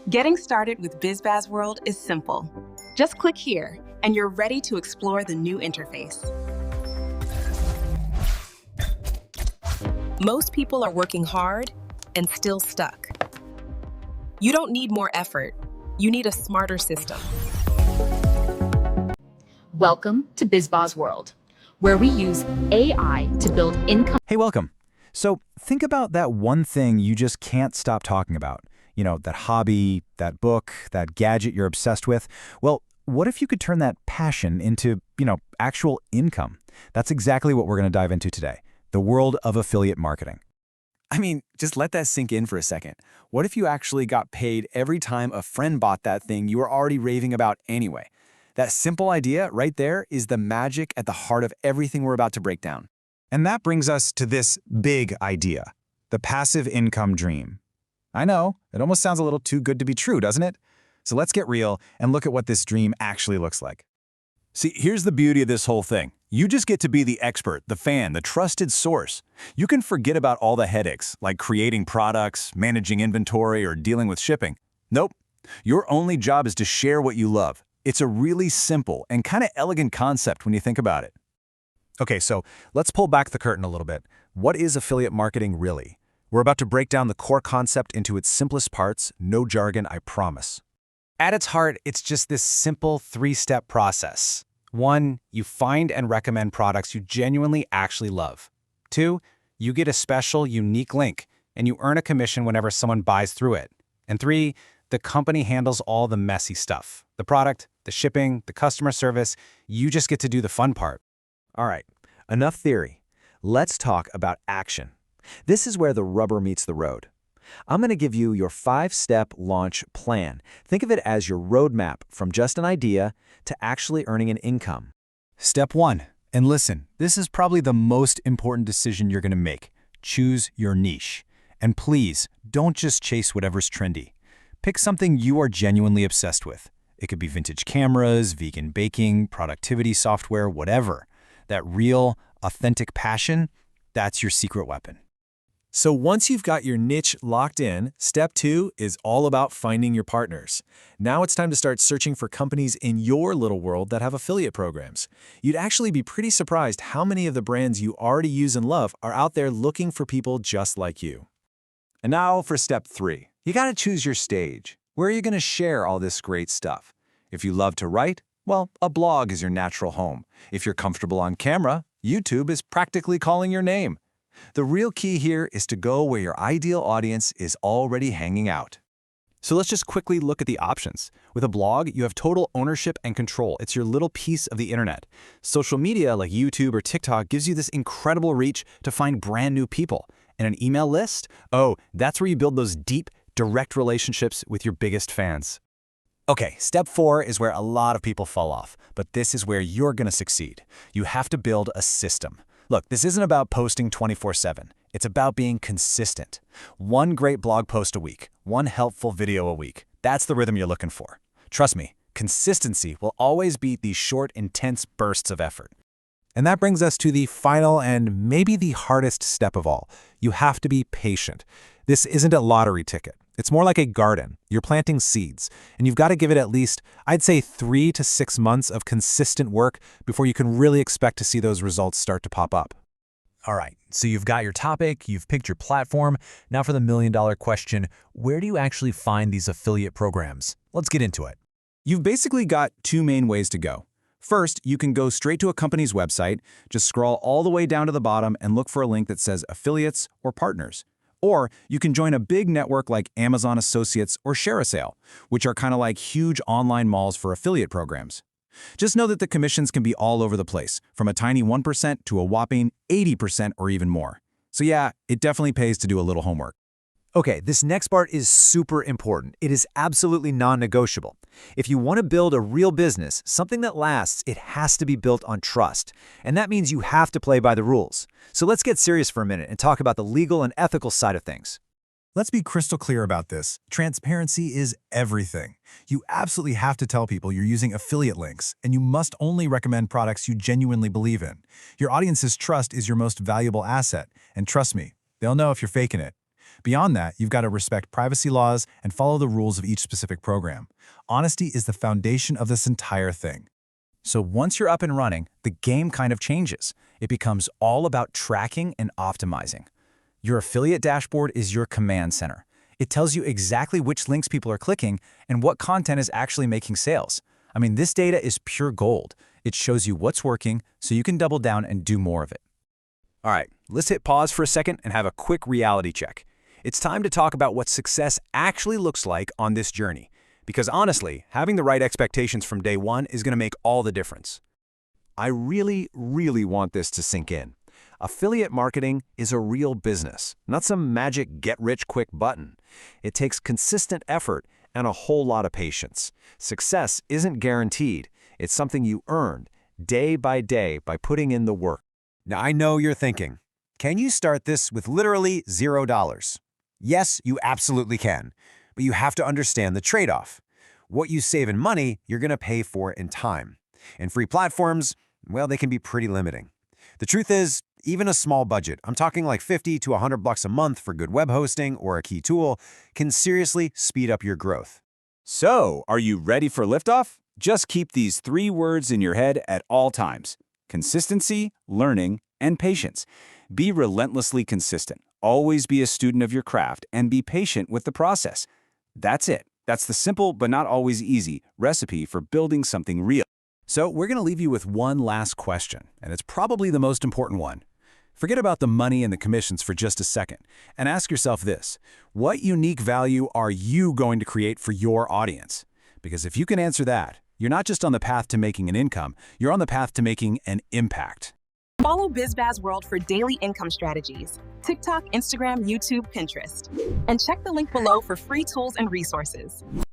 Getting started with BizBaz World is simple. Just click here, and you're ready to explore the new interface. Most people are working hard and still stuck. You don't need more effort. You need a smarter system. Welcome to BizBaz World, where we use AI to build income. Hey, welcome. So think about that one thing you just can't stop talking about. You know, that hobby, that book, that gadget you're obsessed with. Well, what if you could turn that passion into, actual income? That's exactly what we're going to dive into today. The world of affiliate marketing. I mean, just let that sink in for a second. What if you actually got paid every time a friend bought that thing you were already raving about anyway? That simple idea right there is the magic at the heart of everything we're about to break down. And that brings us to this big idea, the passive income dream. I know, it almost sounds a little too good to be true, doesn't it? So let's get real and look at what this dream actually looks like. See, here's the beauty of this whole thing. You just get to be the expert, the fan, the trusted source. You can forget about all the headaches, like creating products, managing inventory, or dealing with shipping. Nope. Your only job is to share what you love. It's a really simple and kind of elegant concept when you think about it. Okay, so let's pull back the curtain a little bit. What is affiliate marketing really? We're about to break down the core concept into its simplest parts, no jargon, I promise. At its heart, it's just this simple three-step process. 1, you find and recommend products you genuinely actually love. 2, you get a special, unique link, and you earn a commission whenever someone buys through it. And 3, the company handles all the messy stuff. The product, the shipping, the customer service, you just get to do the fun part. All right, enough theory. Let's talk about action. This is where the rubber meets the road. I'm going to give you your 5-step launch plan. Think of it as your roadmap from just an idea to actually earning an income. Step 1, and listen, this is probably the most important decision you're going to make. Choose your niche. And please, don't just chase whatever's trendy. Pick something you are genuinely obsessed with. It could be vintage cameras, vegan baking, productivity software, whatever. That real, authentic passion, that's your secret weapon. So once you've got your niche locked in, step 2 is all about finding your partners. Now it's time to start searching for companies in your little world that have affiliate programs. You'd actually be pretty surprised how many of the brands you already use and love are out there looking for people just like you. And now for step 3. You got to choose your stage. Where are you going to share all this great stuff? If you love to write, well, a blog is your natural home. If you're comfortable on camera, YouTube is practically calling your name. The real key here is to go where your ideal audience is already hanging out. So let's just quickly look at the options. With a blog, you have total ownership and control. It's your little piece of the internet. Social media like YouTube or TikTok gives you this incredible reach to find brand new people. And an email list? Oh, that's where you build those deep, direct relationships with your biggest fans. Okay, step 4 is where a lot of people fall off, but this is where you're going to succeed. You have to build a system. Look, this isn't about posting 24/7. It's about being consistent. One great blog post a week, one helpful video a week. That's the rhythm you're looking for. Trust me, consistency will always beat these short, intense bursts of effort. And that brings us to the final and maybe the hardest step of all. You have to be patient. This isn't a lottery ticket. It's more like a garden. You're planting seeds, and you've got to give it at least, I'd say, 3 to 6 months of consistent work before you can really expect to see those results start to pop up. All right, so you've got your topic, you've picked your platform. Now for the million-dollar question, where do you actually find these affiliate programs? Let's get into it. You've basically got 2 main ways to go. First, you can go straight to a company's website, just scroll all the way down to the bottom and look for a link that says affiliates or partners. Or you can join a big network like Amazon Associates or ShareASale, which are kind of like huge online malls for affiliate programs. Just know that the commissions can be all over the place, from a tiny 1% to a whopping 80% or even more. So yeah, it definitely pays to do a little homework. Okay, this next part is super important. It is absolutely non-negotiable. If you want to build a real business, something that lasts, it has to be built on trust. And that means you have to play by the rules. So let's get serious for a minute and talk about the legal and ethical side of things. Let's be crystal clear about this. Transparency is everything. You absolutely have to tell people you're using affiliate links, and you must only recommend products you genuinely believe in. Your audience's trust is your most valuable asset, and trust me, they'll know if you're faking it. Beyond that, you've got to respect privacy laws and follow the rules of each specific program. Honesty is the foundation of this entire thing. So once you're up and running, the game kind of changes. It becomes all about tracking and optimizing. Your affiliate dashboard is your command center. It tells you exactly which links people are clicking and what content is actually making sales. I mean, this data is pure gold. It shows you what's working so you can double down and do more of it. All right, let's hit pause for a second and have a quick reality check. It's time to talk about what success actually looks like on this journey. Because honestly, having the right expectations from day one is going to make all the difference. I really, really want this to sink in. Affiliate marketing is a real business, not some magic get-rich-quick button. It takes consistent effort and a whole lot of patience. Success isn't guaranteed. It's something you earn day by putting in the work. Now, I know you're thinking, can you start this with literally $0? Yes, you absolutely can, but you have to understand the trade-off. What you save in money, you're going to pay for in time. And free platforms, well, they can be pretty limiting. The truth is, even a small budget, I'm talking like $50 to $100 a month for good web hosting or a key tool, can seriously speed up your growth. So, are you ready for liftoff? Just keep these 3 words in your head at all times: consistency, learning, and patience. Be relentlessly consistent. Always be a student of your craft and be patient with the process. That's it. That's the simple but not always easy recipe for building something real. So we're going to leave you with one last question, and it's probably the most important one. Forget about the money and the commissions for just a second, and ask yourself this: what unique value are you going to create for your audience? Because if you can answer that, you're not just on the path to making an income, you're on the path to making an impact. Follow BizBaz World for daily income strategies: TikTok, Instagram, YouTube, Pinterest. And check the link below for free tools and resources.